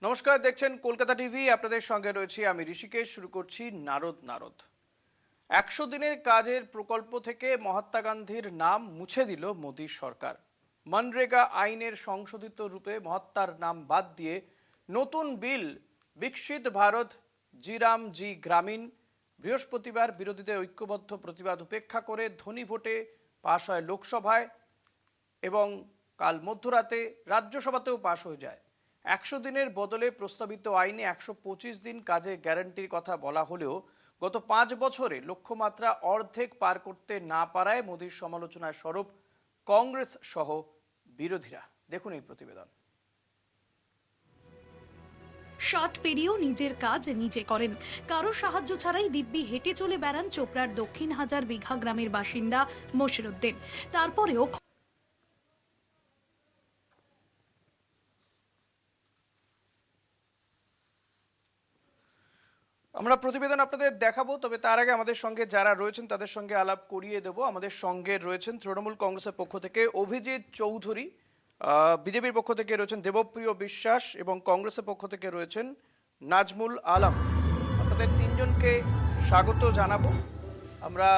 নমস্কার, দেখছেন কলকাতা টিভি। আপনাদের সঙ্গে রয়েছি আমি ঋষিকেশ। শুরু করছি নারদ। 100 দিনের কাজের প্রকল্প থেকে মহাত্মা গান্ধীর নাম মুছে দিল মোদীর সরকার। মনরেগা আইনের সংশোধিত রূপে মহাত্মার নাম বাদ দিয়ে নতুন বিল বিকশিত ভারত জিরাম জি গ্রামীণ বৃহস্পতিবার বিরোধীদের ঐক্যবদ্ধ প্রতিবাদ উপেক্ষা করে ধ্বনি ভোটে পাশ হয় লোকসভায় এবং কাল মধ্যরাতে রাজ্যসভাতেও পাশ হয়ে যায়। 100 দিনের বদলে প্রস্তাবিত আইনে 125 দিন কাজে গ্যারান্টির কথা বলা হলেও গত 5 বছরে লক্ষ্যমাত্রা অর্ধেক পার করতে না পারায় মোদীর সমালোচনার স্বরূপ কংগ্রেস সহ বিরোধীরা। দেখুন এই প্রতিবেদন। 60 পেরিয়েও নিজের কাজ নিজে করেন, কারো সাহায্য ছাড়াই দিব্যি হেঁটে চলে বেড়ান চোপড়ার দক্ষিণ হাজার বিঘা গ্রামের বাসিন্দা মশিরউদ্দিন। তারপরেও আমরা প্রতিবেদন আপনাদের দেখাবো, তবে তার আগে আমাদের সঙ্গে যারা রয়েছেন তাদের সঙ্গে আলাপ করিয়ে দেব। আমাদের সঙ্গে রয়েছেন তৃণমূল কংগ্রেসের পক্ষ থেকে অভিজিৎ চৌধুরী, বিজেপির পক্ষ থেকে রয়েছেন দেবপ্রিয় বিশ্বাস এবং কংগ্রেসের পক্ষ থেকে রয়েছেন নাজমুল আলম। আপনাদের তিনজনকে স্বাগত জানাবো। আমরা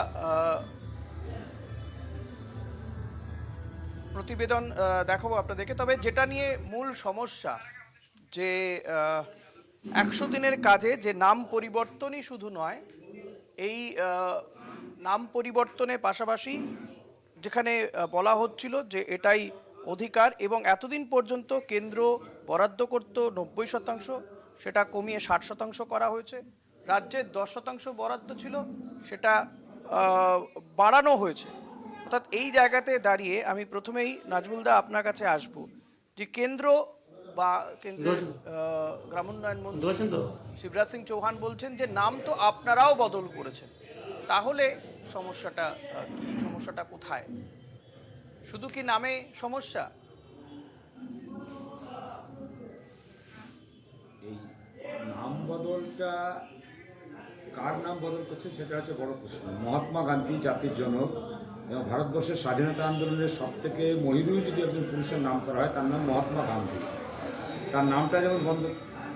প্রতিবেদন দেখাবো আপনাদেরকে, তবে যেটা নিয়ে মূল সমস্যা যে 100 দিনের কাজে যে নাম পরিবর্তনই শুধু নয়, এই নাম পরিবর্তনের পাশাপাশি যেখানে বলা হচ্ছিল যে এটাই অধিকার এবং এতদিন পর্যন্ত কেন্দ্র বরাদ্দ করত 90%, সেটা কমিয়ে 60% করা হয়েছে। রাজ্যের 10% বরাদ্দ ছিল, সেটা বাড়ানো হয়েছে। অর্থাৎ এই জায়গাতে দাঁড়িয়ে আমি প্রথমেই নাজমুলদা আপনার কাছে আসব যে কেন্দ্র বা কেন্দ্রের গ্রামোন্নয়ন মন্ত্রী শিবরাজ সিং চৌহান বলছেন যে নাম তো আপনারাও বদল করেছেন, তাহলে সমস্যাটা কি? সমস্যাটা কোথায়? শুধু কি নামে সমস্যা? এই নাম বদলটা কার নাম বদল করছে সেটা হচ্ছে বড় প্রশ্ন। মহাত্মা গান্ধী জাতির জনক এবং ভারতবর্ষের স্বাধীনতা আন্দোলনের সব থেকে মহিরুহ যদি একজন পুরুষের নাম করা হয় তার নাম মহাত্মা গান্ধী। তার নামটা যেমন বন্ধ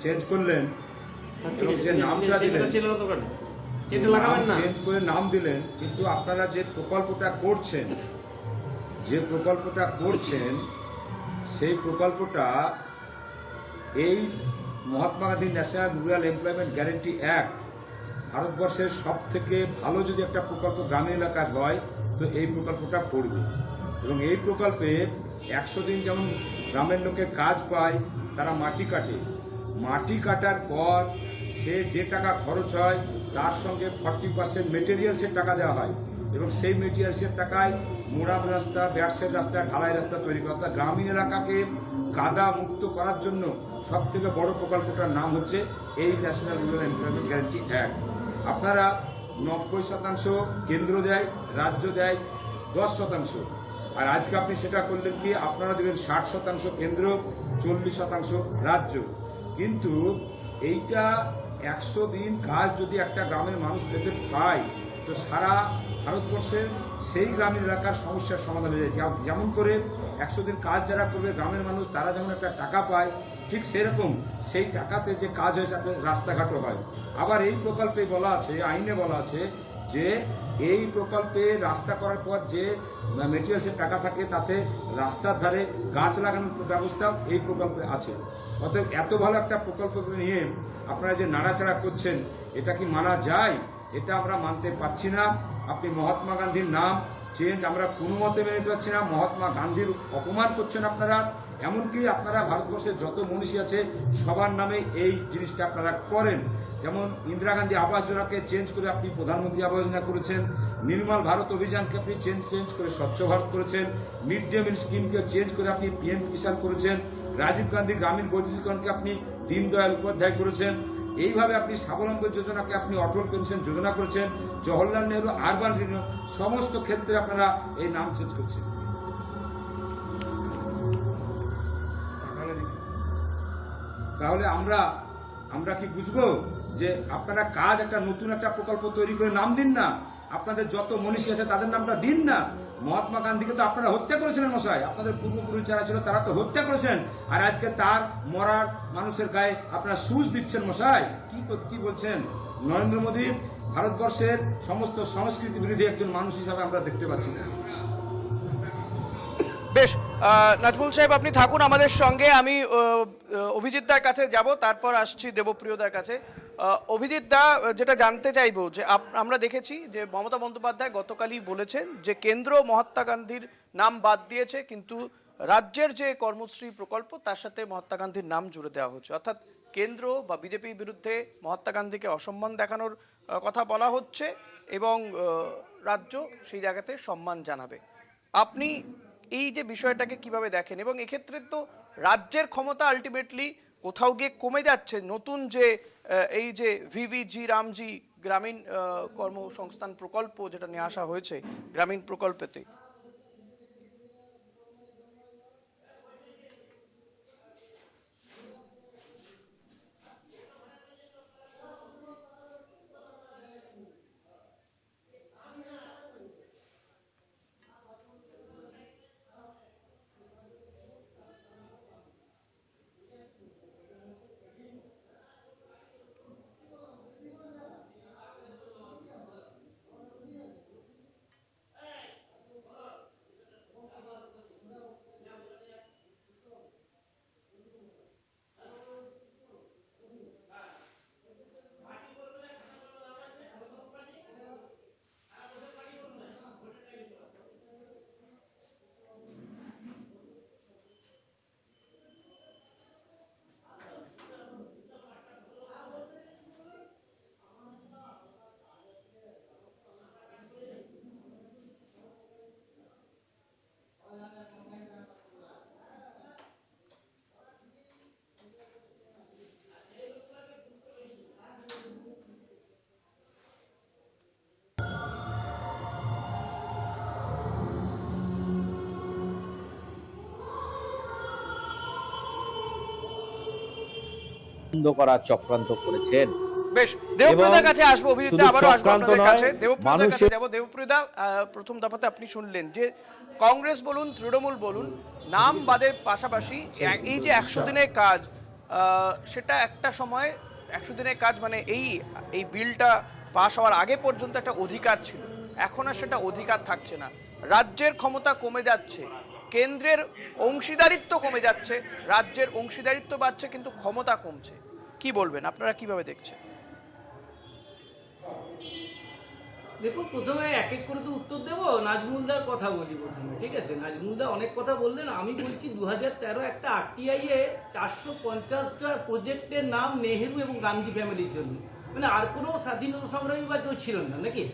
চেঞ্জ করলেন এবং যে নামটা দিলেন চেঞ্জ করে নাম দিলেন, কিন্তু আপনারা যে প্রকল্পটা করছেন সেই প্রকল্পটা এই Mahatma Gandhi national rural employment guarantee act, ভারতবর্ষের সব থেকে ভালো যদি একটা প্রকল্প গ্রামীণ এলাকার হয় তো এই প্রকল্পটা পড়বে। এবং এই প্রকল্পে 100 দিন যেমন গ্রামের লোকে কাজ পায়, তারা মাটি কাটার পর সে যে টাকা খরচ হয় তার সঙ্গে 40% মেটেরিয়ালসের টাকা দেওয়া হয় এবং সেই মেটেরিয়ালসের টাকায় মোড়াম রাস্তা, ব্যাটসের রাস্তা, ঢালাই রাস্তা তৈরি করা। অর্থাৎ গ্রামীণ এলাকাকে কাদা মুক্ত করার জন্য সব থেকে বড় প্রকল্পটার নাম হচ্ছে এই national rural employment guarantee act. আপনারা 90% কেন্দ্র দেয়, রাজ্য দেয় 10%, আর আজকে আপনি সেটা করলেন কি আপনারা দেবেন 60% কেন্দ্র, 40% রাজ্য। কিন্তু এইটা 100 দিন কাজ যদি একটা গ্রামের মানুষ পেতে পায় তো সারা ভারতবর্ষের সেই গ্রামীণ এলাকার সমস্যার সমাধান হয়ে যায়। যেমন করে 100 দিন কাজ যারা করবে গ্রামের মানুষ, তারা যেমন একটা টাকা পায়, ঠিক সেরকম সেই টাকাতে যে কাজ হয়েছে আপনার রাস্তাঘাটও হয়। আবার এই প্রকল্পে বলা আছে, আইনে বলা আছে যে এই প্রকল্পে রাস্তা করার পর যে মেটেরিয়ালসের টাকা থাকে তাতে রাস্তার ধারে গাছ লাগানোর ব্যবস্থা এই প্রকল্পে আছে। অতএব এত ভালো একটা প্রকল্প নিয়ে আপনারা যে নাড়াচাড়া করছেন, এটা কি মানা যায়? এটা আমরা মানতে পারছি না। আপনি মহাত্মা গান্ধীর নাম চেঞ্জ আমরা কোনো মতে মেনে নিতে পারছি না। মহাত্মা গান্ধীর অপমান করছেন আপনারা। এমনকি আপনারা ভারতবর্ষের যত মনীষী আছে সবার নামে এই জিনিসটা আপনারা করেন। যেমন ইন্দিরা গান্ধী আবাস যোজনাকে চেঞ্জ করে আপনি প্রধানমন্ত্রী আবাস যোজনা করেছেন, নির্মল ভারত অভিযানকে আপনি চেঞ্জ করে স্বচ্ছ ভারত করেছেন, মিড ডে মিল স্কিমকে চেঞ্জ করে আপনি পিএম কিষাণ করেছেন, রাজীব গান্ধী গ্রামীণ বৈদ্যুতিকরণকে আপনি দীনদয়াল উপাধ্যায় করেছেন, এইভাবে আপনি স্বাবলম্বী যোজনাকে আপনি অটল পেনশন যোজনা করেছেন, জওহরলাল নেহরু আরবান রিনিউ, সমস্ত ক্ষেত্রে আপনারা এই নাম চেঞ্জ করছেন। তাহলে আমরা কি বুঝবো যে আপনারা কাজ একটা নতুন একটা প্রকল্প তৈরি করে নাম দিন না, আপনাদের যত মনীষী আছে তাদের নামটা দিন না। মহাত্মা গান্ধীকে তো আপনারা হত্যা করেছিলেন মশাই, আপনাদের পূর্বপুরুষ যারা ছিল তারা তো হত্যা করেছেন, আর আজকে তার মরার মানুষের গায়ে আপনারা সুচ দিচ্ছেন মশাই। কি বলছেন? নরেন্দ্র মোদী ভারতবর্ষের সমস্ত সংস্কৃতি বিরোধী একজন মানুষ হিসাবে আমরা দেখতে পাচ্ছি না। বেশ, নাজমুল সাহেব আপনি থাকুন আমাদের সঙ্গে, আমি অভিজিৎ দার কাছে যাব, তারপর আসছি দেবপ্রিয় দার কাছে। অভিজিৎ দা, যেটা জানতে চাইবো যে আমরা দেখেছি যে মমতা বন্দ্যোপাধ্যায় গতকালই বলেছেন যে কেন্দ্র মহাত্মা গান্ধীর নাম বাদ দিয়েছে, কিন্তু রাজ্যের যে কর্মশ্রী প্রকল্প তার সাথে মহাত্মা গান্ধীর নাম জুড়ে দেওয়া হচ্ছে, অর্থাৎ কেন্দ্র বা বিজেপির বিরুদ্ধে মহাত্মা গান্ধীকে অসম্মান দেখানোর কথা বলা হচ্ছে এবং রাজ্য সেই জায়গাতে সম্মান জানাবে। আপনি এই যে বিষয়টাকে কিভাবে দেখেন, এবং এক্ষেত্রে তো রাজ্যের ক্ষমতা আলটিমেটলি কোথাও গিয়ে কমে যাচ্ছে নতুন যে এই যে ভিভিজি রামজি গ্রামীণ কর্মসংস্থান প্রকল্প যেটা নিয়ে আসা হয়েছে গ্রামীণ প্রকল্পেতে? বন্ধ করার চক্রান্ত করেছেন। বেশ, দেবপ্রিয়দার কাছে আসবো, অভিজিৎ দা আবারও আসবো আপনাদের কাছে। দেবপ্রিয়দার কাছে যাব। দেবপ্রিয়দা, প্রথম দফাতে আপনি শুনলেন যে কংগ্রেস বলুন তৃণমূল বলুন নাম বাদের পাশাপাশি এই যে 100 দিনের কাজ, সেটা একটা সময় 100 দিনের কাজ মানে এই বিলটা পাস হওয়ার আগে পর্যন্ত একটা অধিকার ছিল, এখন আর সেটা অধিকার থাকছে না। রাজ্যের ক্ষমতা কমে যাচ্ছে, কেন্দ্রের অংশীদারিত্ব কমে যাচ্ছে, রাজ্যের অংশীদারিত্ব বাড়ছে কিন্তু ক্ষমতা কমছে। কি বলবেন, আপনারা কিভাবে দেখছেন? দেখুন, প্রথমে এক এক করে তো উত্তর দেবো। নাজমুলদার কথা বলি প্রথমে, ঠিক আছে? নাজমুলদা অনেক কথা বললেন, আমি বলছি 2013 একটা আরটিআই এ 450টা প্রজেক্টের নাম নেহেরু এবং গান্ধী ফ্যামিলির জন্য, মানে আর কোনো স্বাধীনতা সংগ্রামী বা কেউ ছিল না নাকি?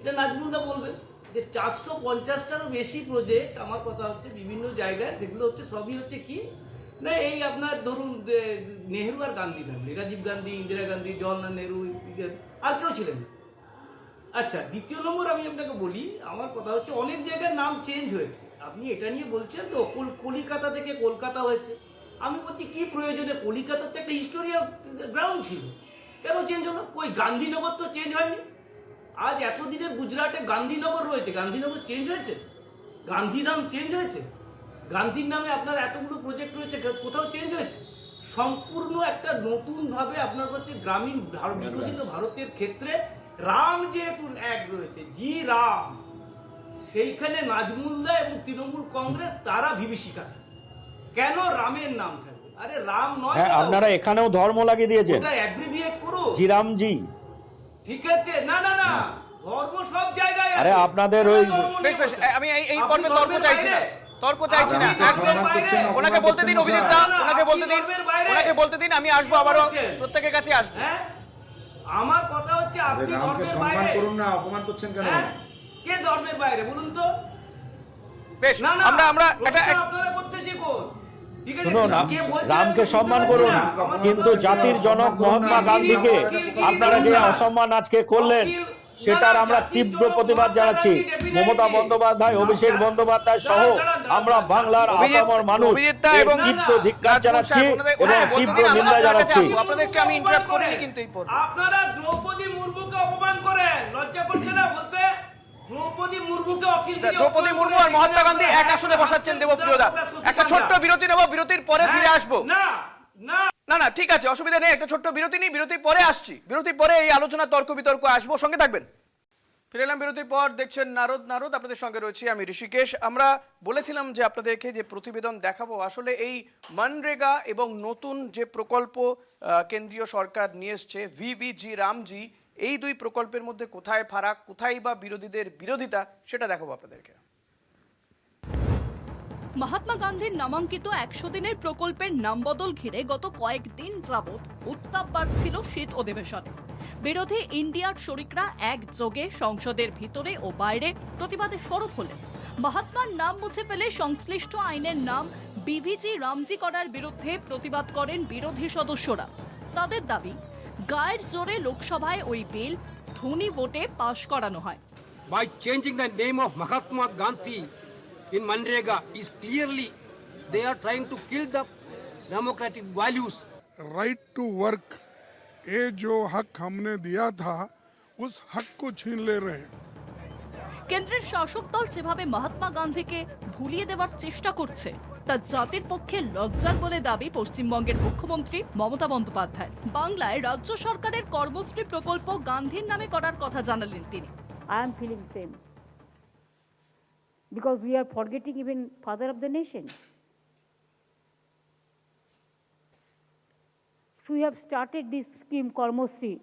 এটা নাজমুলদা বলবেন যে 450টারও বেশি প্রজেক্ট, আমার কথা হচ্ছে বিভিন্ন জায়গায়, যেগুলো হচ্ছে সবই হচ্ছে কি না এই আপনার ধরুন নেহেরু আর গান্ধী ফ্যামিলি, রাজীব গান্ধী, ইন্দিরা গান্ধী, জওয়াহরলাল নেহেরু, আর কেউ ছিলেন না। আচ্ছা, দ্বিতীয় নম্বর আমি আপনাকে বলি, আমার কথা হচ্ছে অনেক জায়গার নাম চেঞ্জ হয়েছে। আপনি এটা নিয়ে বলছেন তো কলিকাতা থেকে কলকাতা হয়েছে, আমি বলছি কি প্রয়োজনে? কলিকাতাতে একটা হিস্টোরিয়াল গ্রাউন্ড ছিল, কেন চেঞ্জ হলো? কই গান্ধীনগর তো চেঞ্জ হয়নি। আজ এতদিনের গুজরাটে গান্ধীনগর রয়েছে, গান্ধীনগর চেঞ্জ হয়েছে? গান্ধীধাম চেঞ্জ হয়েছে? গান্ধীর নামে আপনার এতগুলো প্রজেক্ট রয়েছে, কোথাও চেঞ্জ হয়েছে? সম্পূর্ণ একটা নতুন ভাবে আপনার হচ্ছে গ্রামীণ বিকশিত ভারতের ক্ষেত্রে রাম যেহেতু এক রয়েছে, জি রাম, সেইখানে নাজমুলদা এবং তৃণমূল কংগ্রেস তারা বিভীষিকা। কেন রামের নাম থাকবে? আরে রাম নয়, আপনারা এখানেও ধর্ম লাগিয়ে দিয়েছেন, ওটা অ্যাব্রিভিয়েট করো, জি রামজি। ঠিক আছে? না না না, ধর্ম সব জায়গায় আছে। আরে আপনাদের ওই আমি এই পর্বে তর্ক চাইছি না, তর্ক চাইছি না, ওনাকে বলতে দিন, অভিজিৎ দা ওনাকে বলতে দিন, আমি আসবো, আবারও প্রত্যেকের কাছে আসবো। আমার কথা হচ্ছে আপনি রামকে ধর্মের সম্মান বাইরে করুন না, অপমান করছেন কেন? কে ধর্মের বাইরে বলুন তো? বেশ, না না, আমরা এটা আপনারা করতে শিখুন, ঠিক আছে? শুনুন, রামকে সম্মান করুন, কিন্তু জাতির জনক মহাত্মা গান্ধীকে আপনারা যে অসম্মান আজকে করলেন সেটার আমরা তীব্র প্রতিবাদ জানাচ্ছি। মমতা বন্দ্যোপাধ্যায়, অভিষেক বন্দ্যোপাধ্যায় সহ আমরা বাংলার আপামর মানুষ এবং তীব্র ধিক্কার জানাচ্ছি এবং তীব্র নিন্দা জানাচ্ছি। আপনাদেরকে আমি ইন্টারাপ্ট করিনি কিন্তু এই পর্বে আপনারা দ্রৌপদী মুর্মুকে অপমান করেন, লজ্জা করছে না বলতে? দ্রৌপদী মুর্মুকে অকিল দিয়ে দ্রৌপদী মুর্মু আর মহাত্মা গান্ধী এক আসনে বসাচ্ছেন দেবপ্রিয় দা। একটা ছোট্ট বিরতি নেব, বিরতির পরে ফিরে আসবো। না না না না ঠিক আছে, অসুবিধা নেই, একটা ছোট্ট বিরতি নিই, বিরতির পরে আসছি, বিরতির পরে এই আলোচনা তর্ক বিতর্ক আসবো, সঙ্গে থাকবেন। ফিরে এলাম বিরতির পর, দেখছেন নারদ, আপনাদের সঙ্গে রয়েছি আমি ঋষিকেশ। আমরা বলেছিলাম যে আপনাদেরকে যে প্রতিবেদন দেখাবো, আসলে এই মনরেগা এবং নতুন যে প্রকল্প কেন্দ্রীয় সরকার নিয়ে এসছে ভিবিজি রামজি, এই দুই প্রকল্পের মধ্যে কোথায় ফারাক, কোথায় বা বিরোধীদের বিরোধিতা, সেটা দেখাবো আপনাদেরকে। মহাত্মা গান্ধীর নামাঙ্কিত 100 দিনের প্রকল্পের নামবদল ঘিরে গত কয়েকদিন যাবৎ উত্তাপ বাড়ছিল শীত অধিবেশনে। বিরোধী ইন্ডিয়ার শরিকরা একযোগে সংসদের ভিতরে ও বাইরে প্রতিবাদে সরব হলে মহাত্মার নাম মুছে ফেলে সংশ্লিষ্ট আইনের নাম বিভিজি রামজি করার বিরুদ্ধে প্রতিবাদ করেন বিরোধী সদস্যরা। তাদের দাবি, গায়ের জোরে লোকসভায় ওই বিল ধ্বনি ভোটে পাশ করানো হয়। By changing the name of Mahatma Gandhi in Manrega is clearly they are trying to kill the democratic values. Right to work, ये जो हक हमने दिया था उस हक को छीन ले रहे हैं। কেন্দ্রের শাসক দল যেভাবে মহাত্মা গান্ধীকে ভুলিয়ে দেওয়ার চেষ্টা করছে তা জাতির পক্ষে লজ্জার বলে দাবি পশ্চিমবঙ্গের মুখ্যমন্ত্রী মমতা বন্দ্যোপাধ্যায়। বাংলায় রাজ্য সরকারের কর্মশ্রী প্রকল্প গান্ধীর নামে করার কথা জানালেন তিনি। I am feeling same because we are forgetting even father of the nation. So we have started this scheme Karmosri.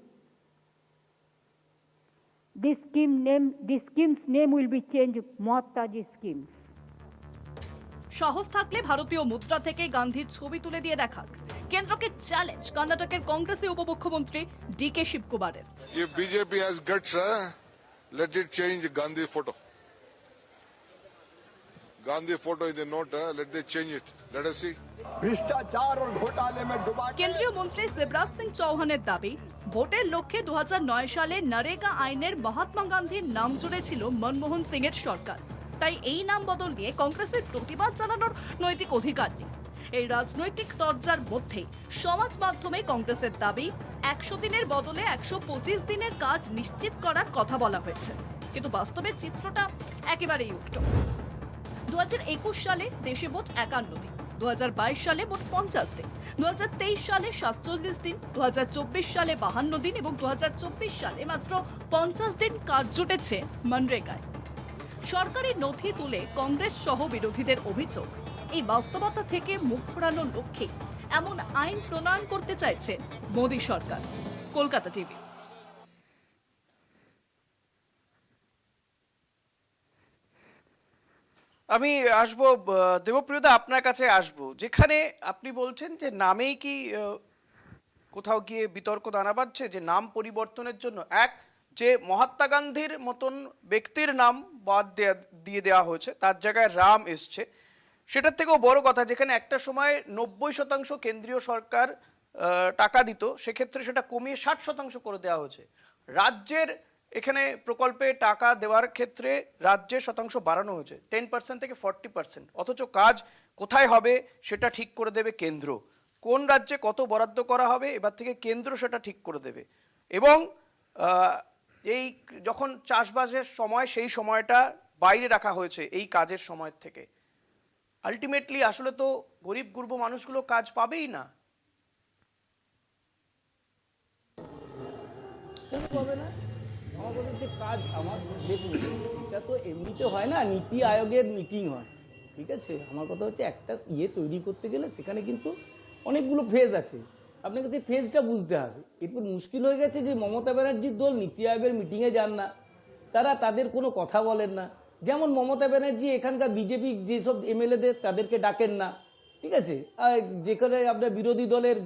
This scheme's name will be changed Mahatmaji schemes. সাহস থাকলে ভারতীয় মুদ্রা থেকে গান্ধীর ছবি তুলে দিয়ে দেখাক কেন্দ্রকে চ্যালেঞ্জ কর্ণাটকের কংগ্রেসী উপমুখ্যমন্ত্রী decay শিবকুমারের। If BJP has guts, let it change Gandhi photo. Gandhi photo is the note, let they change it. Let us see. भ्रष्टाचार और घोटाले में डुबा কেন্দ্রীয় মন্ত্রী শিবরাজ সিং চৌহানের দাবি, ভোটের লক্ষ্যে 2009 সালে নরেগা আইনের মহাত্মা গান্ধীর নাম জুড়েছিল মনমোহন সিং এর সরকার, তাই এই নাম বদল নিয়ে কংগ্রেসের প্রতিবাদ জানানোর নৈতিক অধিকার নেই। এই রাজনৈতিক তরজার মধ্যে সমাজ মাধ্যমে কংগ্রেসের দাবি 100 দিনের বদলে 125 দিনের কাজ নিশ্চিত করার কথা বলা হয়েছে, কিন্তু বাস্তবে চিত্রটা একেবারেই উল্টো। 2021 সালে দেশে মোট 51 দিন, 2022 সালে মোট 50 দিন, 2023 সালে 47 দিন, 2024 সালে 52 দিন এবং 2024 সালে মাত্র 50 দিন কাজ জুটেছে মনরেগায়। সরকারি নথি তুলে কংগ্রেস সহ বিরোধীদের অভিযোগ, এই বাস্তবতা থেকে মুখ ঘোরানোর লক্ষ্যে এমন আইন প্রণয়ন করতে চাইছে মোদী সরকার। কলকাতা টিভি। আমি আসবো দেবপ্রিয়দা, আপনার কাছে আসবো, যেখানে আপনি বলছেন যে নামেই কি কোথাও গিয়ে বিতর্ক দানা বাঁধছে, যে নাম পরিবর্তনের জন্য এক যে মহাত্মা গান্ধীর মতন ব্যক্তির নাম বাদ দিয়ে দেওয়া হয়েছে, তার জায়গায় রাম এসছে। সেটার থেকেও বড় কথা, যেখানে একটা সময় 90% কেন্দ্রীয় সরকার টাকা দিত, সেক্ষেত্রে সেটা কমিয়ে 60% করে দেওয়া হয়েছে। রাজ্যের এখানে প্রকল্পে টাকা দেওয়ার ক্ষেত্রে রাজ্যের শতাংশ বাড়ানো হয়েছে 10% থেকে 40%, অথচ কাজ কোথায় হবে সেটা ঠিক করে দেবে কেন্দ্র। কোন রাজ্যে কত বরাদ্দ করা হবে এবার থেকে কেন্দ্র সেটা ঠিক করে দেবে। এবং এই যখন চাষবাসের সময়, সেই সময়টা বাইরে রাখা হয়েছে এই কাজের সময় থেকে। আলটিমেটলি আসলে তো গরিব গুরব মানুষগুলো কাজ পাবেই না। পাবে না, আমাদের যে কাজ, আমার দেখুন এটা তো এমনিতে হয় না, নীতি আয়োগের মিটিং হয়, ঠিক আছে। আমার কথা হচ্ছে একটা তৈরি করতে গেলে সেখানে কিন্তু অনেকগুলো ফেজ আছে, আপনাকে সেই ফেজটা বুঝতে হবে। এরপর মুশকিল হয়ে গেছে যে মমতা ব্যানার্জির দল নীতি আয়োগের মিটিংয়ে যান না, তাদের কোনো কথা বলেন না। যেমন মমতা ব্যানার্জি এখানকার বিজেপি যেসব এমএলএদের তাদেরকে ডাকেন না, ঠিক আছে। আর যেখানে আপনার বিরোধী দলের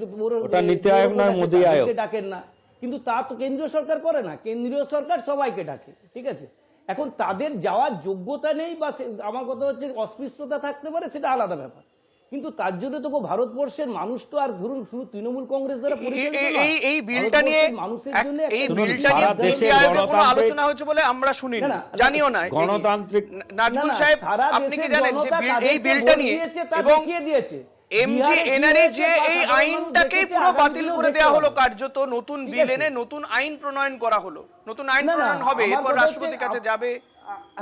নীতি আয়োগ নয়, মোদি আয়োগ, ডাকেন না, কিন্তু তা তো কেন্দ্রীয় সরকার করে না, কেন্দ্রীয় সরকার সবাইকে ডাকে, ঠিক আছে। এখন তাদের যাওয়ার যোগ্যতা নেই বা আমার কথা হচ্ছে অস্পৃশ্যতা থাকতে পারে, সেটা আলাদা ব্যাপার, কিন্তু তার জন্য তো ভারতবর্ষের মানুষ তো আর ধরুন শুধু তৃণমূল কংগ্রেস দ্বারা এই বিলটা নিয়ে মানুষের জন্য আলোচনা হচ্ছে বলে আমরা শুনি, জানিও না। গণতান্ত্রিক নাজমুল সাহেব, আপনি কি জানেন যে এই বিলটা নিয়ে এবং এমজি এনআরই যে এই আইনটাকে পুরো বাতিল করে দেওয়া হলো, কার্যত নতুন বিল এনে নতুন আইন প্রণয়ন করা হলো, নতুন আইন প্রণয়ন হবে, এরপর রাষ্ট্রপতির কাছে যাবে।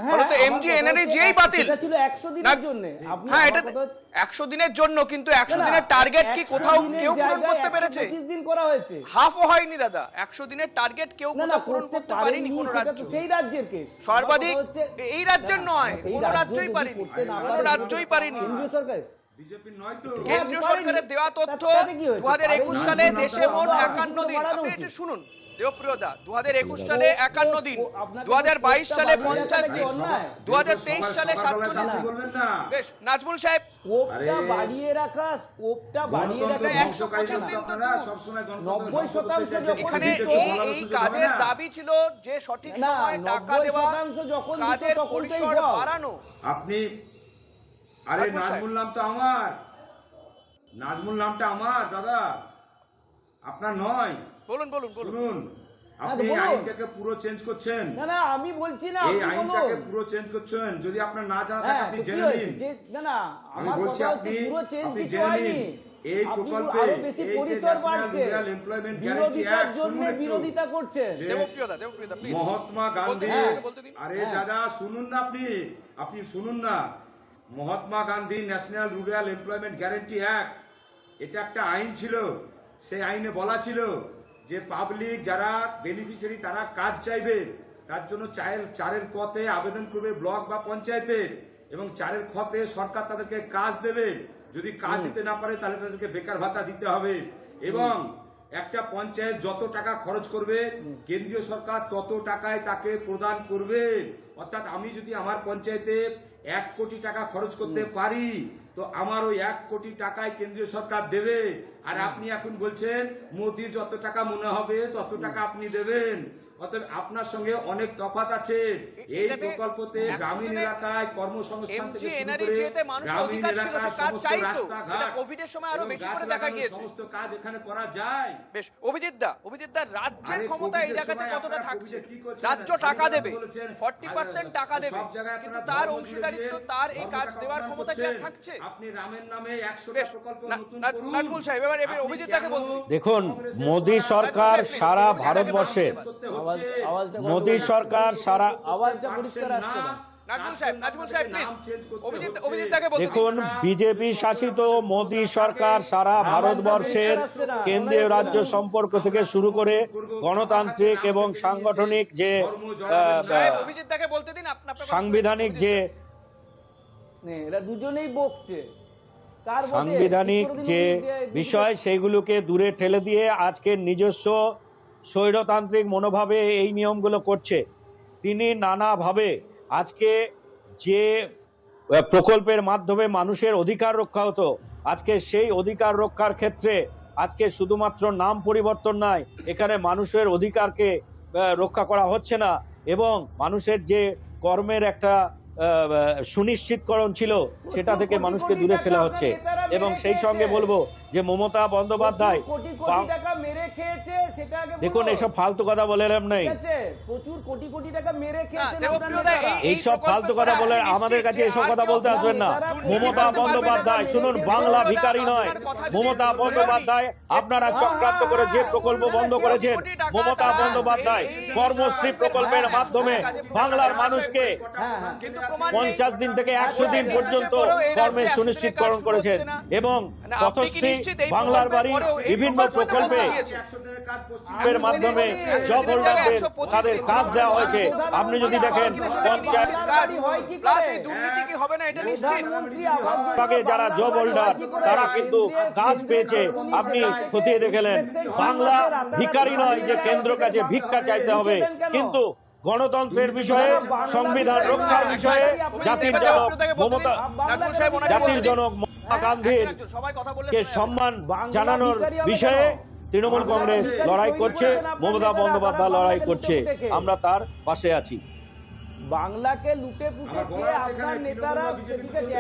ফলত MGNREGA বাতিল। এটা ছিল 100 দিনের জন্য। আপনি হ্যাঁ, আমার এটা কথা হচ্ছে- 100 দিনের জন্য, কিন্তু 100 না, দিনের টার্গেট কি 100 কোথাও দিনের কেউ পূরণ জায়গায় করতে পেরেছে? 125 দিন করা হয়েছে। হাফও হয়নি দাদা, 100 দিনের টার্গেট কেউ না, কোথাও পূরণ করতে পারেনি কোনো সেটা রাজ্য। তো সেই রাজ্যের কেস। সর্বাধিক আমার কথা হচ্ছে- এই রাজ্যের নয়, সেই কোনো রাজ্য রাজ্যই যদি পারেনি, করতে না কোনো পারে, রাজ্যই পারেনি। কেন্দ্রীয় সরকার বিজেপি নয় তো। কেন্দ্রীয় পারেনি। সরকারের দেওয়া তথ্য তাতে কি হয়েছে? 2021 সালে পারেনি। দেশে মোট না, 51 দিন। বাড়ানো আপনি উচিত। এটা শুনুন দেবপ্রিয় দা, 2021 সালে 51 দিন, আপনাকে 2022 সালে কোপটা 50 দিন, বাড়িয়ে রাখা কি 2023 সালে সকালবেলা 47 কাজটি দিন। বলবেন না। বেশ, নাজমুল সাহেব, কোপটা আরে, বাড়িয়ে রাখা, কোপটা বাড়িয়ে গণতন্ত্র রাখা। 125 দিন তো আপনারা দূর। সবসময় 90% যখন এখানে দিত, এই কাজের দাবি ছিল যে সঠিক না, সময়ে টাকা দেওয়া, 90% যখন দিত, কাজের তখন তো পরিসর এই ফল। বাড়ানো। আপনি আরে নাজমুল সাহেব। নাজমুল নাম তো আমার, নাজমুল নামটা আমার দাদা, আপনার নয়। বলুন বলুন বলুন। শুনুন, আপনি বলুন। আইনটাকে পুরো চেঞ্জ করছেন, না না আমি বলছি না, এই আপনি আইনটাকে বলুন। পুরো চেঞ্জ করছেন। যদি আপনার না জানা থাকে হ্যাঁ, আপনি তো কি জেনে হয়েছে? নিন। না না আমি আমার বলছি কথা আপনি হচ্ছে পুরো চেঞ্জ আপনি কিছু জেনে হয়নি। নিন এই আপনি প্রকল্পে আরো বেশি এই যে পরিসর ন্যাশনাল বাড়ছে। রুরাল এমপ্লয়মেন্ট গ্যারান্টি বিরোধিতার অ্যাক্ট, জন্য শুনুন একটু। বিরোধিতা করছেন। যে দেবপ্রিয় দা, প্লিজ। মহাত্মা গান্ধী, বলতে দিন। আরে হ্যাঁ। দাদা শুনুন না, আপনি শুনুন না। Mahatma Gandhi national rural employment guarantee act, এটা একটা আইন ছিল। সেই আইনে বলা ছিল যে পাবলিক যারা বেনিফিশিয়ারি তারা কাজ চাইবে, তার জন্য চারের কতে আবেদন করবে ব্লক বা পঞ্চায়েতে, এবং চারের খতে সরকার তাদেরকে কাজ দেবে। যদি কাজ দিতে না পারে তাহলে তাদেরকে বেকার ভাতা দিতে হবে, এবং একটা পঞ্চায়েত যত টাকা খরচ করবে কেন্দ্রীয় সরকার তত টাকায় তাকে প্রদান করবে। অর্থাৎ আমি যদি আমার পঞ্চায়েতে 1 কোটি টাকা খরচ করতে পারি, তো আমার ওই 1 কোটি টাকায় কেন্দ্রীয় সরকার দেবে। আর আপনি এখন বলছেন মোদি যত টাকা মনে হবে তত টাকা আপনি দেবেন। অতএব আপনার সঙ্গে অনেক তফাৎ আছে। এই এটাতে প্রকল্পতে গ্রামীণ এলাকায় কর্মসংস্থান থেকে শুরু করে MGNREGA-তে মানুষের গ্রামীণ অধিকার ছিল, এলাকার সে কাজ সমস্ত চাইতো। রাস্তাঘাট এটা কোভিডের সময় আরো এবং বেশি গাছ করে দেখা লাগানোর গিয়েছে। সমস্ত কাজ এখানে করা যায়। বেশ, অভিজিৎ দা, রাজ্যের আরে ক্ষমতা এই কোভিডের জায়গাতে সময় কতটা আপনারা থাকছে? কোভিডে কি করছেন? রাজ্য টাকা স্বামীনাথন দেবে, বলেছেন, 40% টাকা দেবে, সব জায়গায় কিন্তু আপনারা তার ধর্ম জুড়ে অংশীদারিত্ব, দিয়ে তার এই ধর্ম কাজ টাকা দেওয়ার প্রদান ক্ষমতা কি আর করছেন। থাকছে? আপনি রামের নামে 100টা বেশ, প্রকল্প নতুন না- করুন। নাজমুল সাহেব, এবার আপনি অভিজিৎ দাকে কেন বলতে দিন। দেখুন, মোদী সরকার সারা ভারতবর্ষের, আওয়াজটা মোদী সরকার সারা, আওয়াজটা পরিষ্কার আসছে না। নাজমুল সাহেব প্লিজ, অভিজিৎ দাকে বলতে দিন। দেখুন, বিজেপি শাসিত মোদী সরকার সারা ভারতবর্ষের কেন্দ্রীয় রাজ্য সম্পর্ক থেকে শুরু করে গণতান্ত্রিক এবং সাংগঠনিক যে সাহেব, অভিজিৎ দাকে বলতে দিন। আপনার কথা সাংবিধানিক শুনুন, যে এরা দুজনেই বকছে। কার বটে? সাংবিধানিক উত্তর দিন যে উনি বিষয় সেইগুলোকে দূরে ঠেলে দিয়ে আজকের নিজস্ব স্বৈরতান্ত্রিক মনোভাবে এই নিয়মগুলো করছে। তিনি নানাভাবে আজকে যে প্রকল্পের মাধ্যমে মানুষের অধিকার রক্ষা হতো, আজকে সেই অধিকার রক্ষার ক্ষেত্রে আজকে শুধুমাত্র নাম পরিবর্তন নয়, এখানে মানুষের অধিকারকে রক্ষা করা হচ্ছে না, এবং মানুষের যে কর্মের একটা সুনিশ্চিতকরণ ছিল সেটা থেকে মানুষকে দূরে ঠেলা হচ্ছে। এবং সেই সঙ্গে বলবো যে মমতা বন্দ্যোপাধ্যায়, কোটি কোটি টাকা মেরে খেয়েছে, সেটা আগে দেখুন বলুন। এসব ফালতু কথা বলে লাভ নেই, ঠিক আছে? প্রচুর কোটি কোটি টাকা মেরে খেয়েছেন দেবপ্রিয় আপনার দা, নেতারা। এইসব ফালতু কথা বলে আমাদের কাছে এসব কথা বলতে আসবেন না। মমতা বন্দ্যোপাধ্যায়, শুনুন, বাংলা ভিখারি নয়। মমতা বন্দ্যোপাধ্যায় আপনারা চক্রান্ত করে যে প্রকল্প বন্ধ করেছেন, মমতা বন্দ্যোপাধ্যায় কর্মশ্রী প্রকল্পের মাধ্যমে বাংলার মানুষকে 50 দিন থেকে 100 দিন পর্যন্ত কর্মের সুনিশ্চিতকরণ করেছেন, এবং পথশ্রী, বাংলার বাড়ি, বিভিন্ন প্রকল্পে এর মাধ্যমে জব হোল্ডারদের তাদের কাজ দেওয়া হয়েছে। আপনি যদি দেখেন পঞ্চায়েত প্লাস এই দুর্নীতি কি হবে না এটা নিশ্চিত। প্রধানমন্ত্রী আবাস আগে যারা জব হোল্ডার তারা কিন্তু কাজ পেয়েছে, আপনি খতিয়ে দেখলেন। বাংলা ভিখারি নয় যে কেন্দ্র কাছে ভিক্ষা চাইতে হবে, কিন্তু গণতন্ত্রের বিষয়ে, সংবিধান রক্ষার বিষয়ে জাতির জনক মমতা, নাজমুল সাহেব ওনাকে জাতির বলতে দিন। জনক মহাত্মা গান্ধীর সবাই কথা বললে কে সম্মান জানানোর বিষয়ে তৃণমূল কংগ্রেস লড়াই করছে, মমতা বন্দ্যোপাধ্যায় লড়াই করছে, আমরা তার পাশে আছি। বাংলাকে লুটে পুটে খেয়ে আপনার নেতারা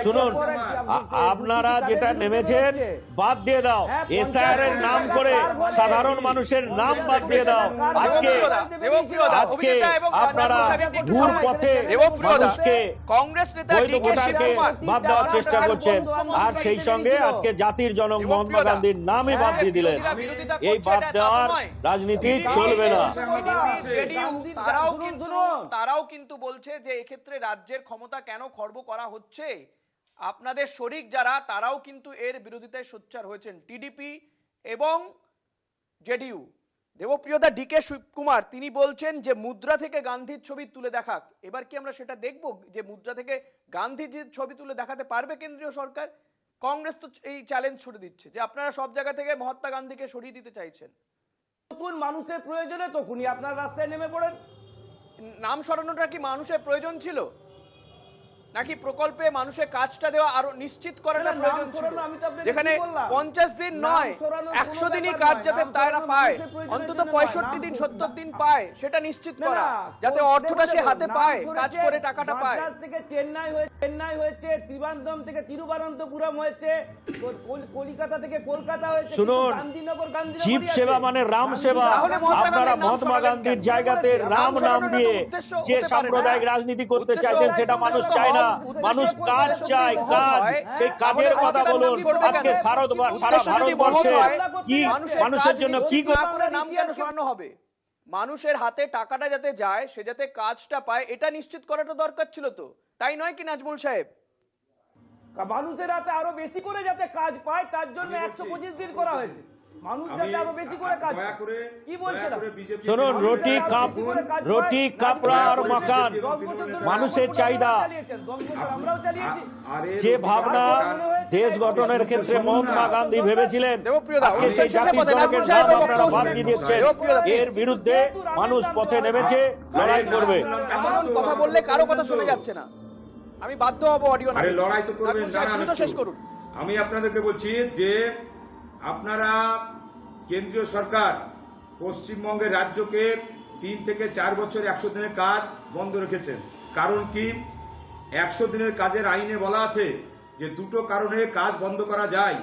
শুনুন, আপনারা যেটা নেমেছেন বাদ দিয়ে দাও, এসআইআর এর নাম করে সাধারণ মানুষের নাম বাদ দিয়ে দাও। আজকে আপনারা ভুল পথে মানুষকে, কংগ্রেস নেতা বৈধ ডিকে ভোটারকে শিবকুমার বাদ দেওয়ার চেষ্টা করছেন, আর সেই সঙ্গে আজকে জাতির জনক মহাত্মা গান্ধীর নামই বাদ দিয়ে দিলেন। এই বাদ দেওয়ার রাজনীতি চলবে না। তারাও কিন্তু বলছে যে এক্ষেত্রে রাজ্যের ক্ষমতা কেন খর্ব করা হচ্ছে, আপনাদের শরিক যারা তারাও কিন্তু এর বিরোধিতায় সোচ্চার হয়েছেন, টিডিপি এবং জেডিইউ। দেবপ্রিয়দা ডিকে শিবকুমার তিনি বলছেন যে মুদ্রা থেকে গান্ধীর ছবি তুলে দেখাক। এবার কি আমরা সেটা দেখব যে মুদ্রা থেকে গান্ধীজির ছবি তুলে দেখাতে পারবে কেন্দ্রীয় সরকার? কংগ্রেস তো এই চ্যালেঞ্জ ছুড়ে দিচ্ছে যে আপনারা সব জায়গা থেকে মহাত্মা গান্ধীকে সরিয়ে দিতে চাইছেন। নতুন মানুষের প্রয়োজনে তখনই আপনার রাস্তায় নেমে পড়েন। নাম সরানোটা কি মানুষের প্রয়োজন ছিল, নাকি প্রকল্পে মানুষের কাজটা দেওয়া আরো নিশ্চিত করাটা প্রয়োজন ছিল? যেখানে 50 দিন নয় 100 দিনই কাজ যাতে তারা পায়, অন্তত 65 দিন 70 দিন পায়, সেটা নিশ্চিত করা, যাতে অর্থটা সে হাতে পায়, কাজ করে টাকাটা পায়। থেকে চেন্নাই হয়েছে, ত্রিবান্ধম থেকে তিরুবনন্তপুরম হয়েছে, কলকাতা থেকে কলকাতা হয়েছে, শুনুন, জীব সেবা মানে রাম সেবা। আপনারা মহাত্মা গান্ধীর জায়গাতে রাম নাম দিয়ে যে সাম্প্রদায়িক রাজনীতি করতে চাইছেন সেটা মানুষ চায় না। মানুষ কাজ চায়, কাজ। সেই কাজের কথা বলুন। আজকে সারা ভারতবর্ষে কি মানুষের জন্য কি করে নাম কেন সরানো হবে? মানুষের হাতে টাকাটা যাতে যায়, সে যাতে কাজটা পায়, এটা নিশ্চিত করাটা দরকার ছিল তো, তাই নয় কি নাজমুল সাহেব? মানুষের হাতে আরো বেশি করে যাতে কাজ পায় তার জন্য 125 দিন করা হয়েছে। মানুষ যাতে আরো বেশি করে কাজ পায়। কি বলছেন? শুনুন, রুটি কাপড়া আর মাকান মানুষের চাহিদা, যে ভাবনা দেশ গঠনের ক্ষেত্রে মহাত্মা গান্ধী ভেবেছিলেন, আজকে সেই জাতির জনকের নাম আপনারা বাদ দিয়ে দিচ্ছেন। এর বিরুদ্ধে মানুষ পথে নেমেছে, লড়াই করবে। এতক্ষণ কথা বললে কারো কথা শোনা যাচ্ছে না, আমি বাধ্য হব অডিও না। আরে লড়াই তো করবেন, আপনি তো শেষ করুন। আমি আপনাদেরকে বলছি যে আপনারা কেন্দ্রীয় সরকার পশ্চিমবঙ্গের রাজ্যকে 3 থেকে 4 বছর 100 দিনের কাজ বন্ধ রেখেছেন। কারণ কি? 100 দিনের কাজের আইনে বলা আছে যে দুটো কারণে কাজ বন্ধ করা যায়।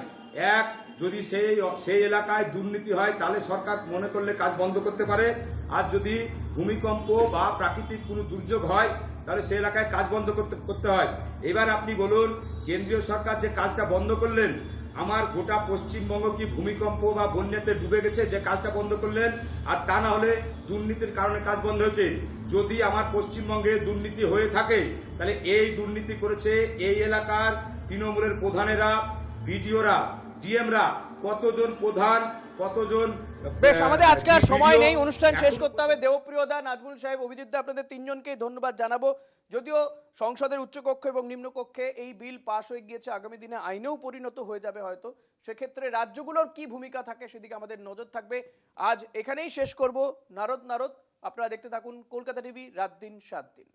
এক, যদি সেই এলাকায় দুর্নীতি হয় তাহলে সরকার মনে করলে কাজ বন্ধ করতে পারে, আর যদি ভূমিকম্প বা প্রাকৃতিক কোনো দুর্যোগ হয় তাহলে সেই এলাকায় কাজ বন্ধ করতে হয়। এবার আপনি বলুন, কেন্দ্রীয় সরকার যে কাজটা বন্ধ করলেন, আমার গোটা পশ্চিমবঙ্গ কি ভূমিকম্প বা বন্যাতে ডুবে গেছে যে কাজটা বন্ধ করলেন? আর তা না হলে দুর্নীতির কারণে কাজ বন্ধ হয়েছে। যদি আমার পশ্চিমবঙ্গে দুর্নীতি হয়ে থাকে তাহলে এই দুর্নীতি করেছে এই এলাকার তৃণমূলের প্রধানেরা, বিডিওরা, ডিএমরা, কতজন প্রধান, কতজন। বেশ, আমাদের আজকে আর সময় নেই, অনুষ্ঠান শেষ করতে হবে। দেবপ্রিয়দা, নাজমুল সাহেব, অভিজিৎ দা, আপনাদের তিনজনকেই ধন্যবাদ জানাবো। যদিও সংসদের উচ্চকক্ষ এবং নিম্নকক্ষে এই বিল পাশ হয়ে গিয়েছে, আগামী দিনে আইনেও পরিণত হয়ে যাবে হয়তো, সেক্ষেত্রে রাজ্যগুলোর কি ভূমিকা থাকে সেদিকে আমাদের নজর থাকবে। আজ এখানেই শেষ করব নারদ। আপনারা দেখতে থাকুন কলকাতা টিভি, রাত দিন 7 দিন।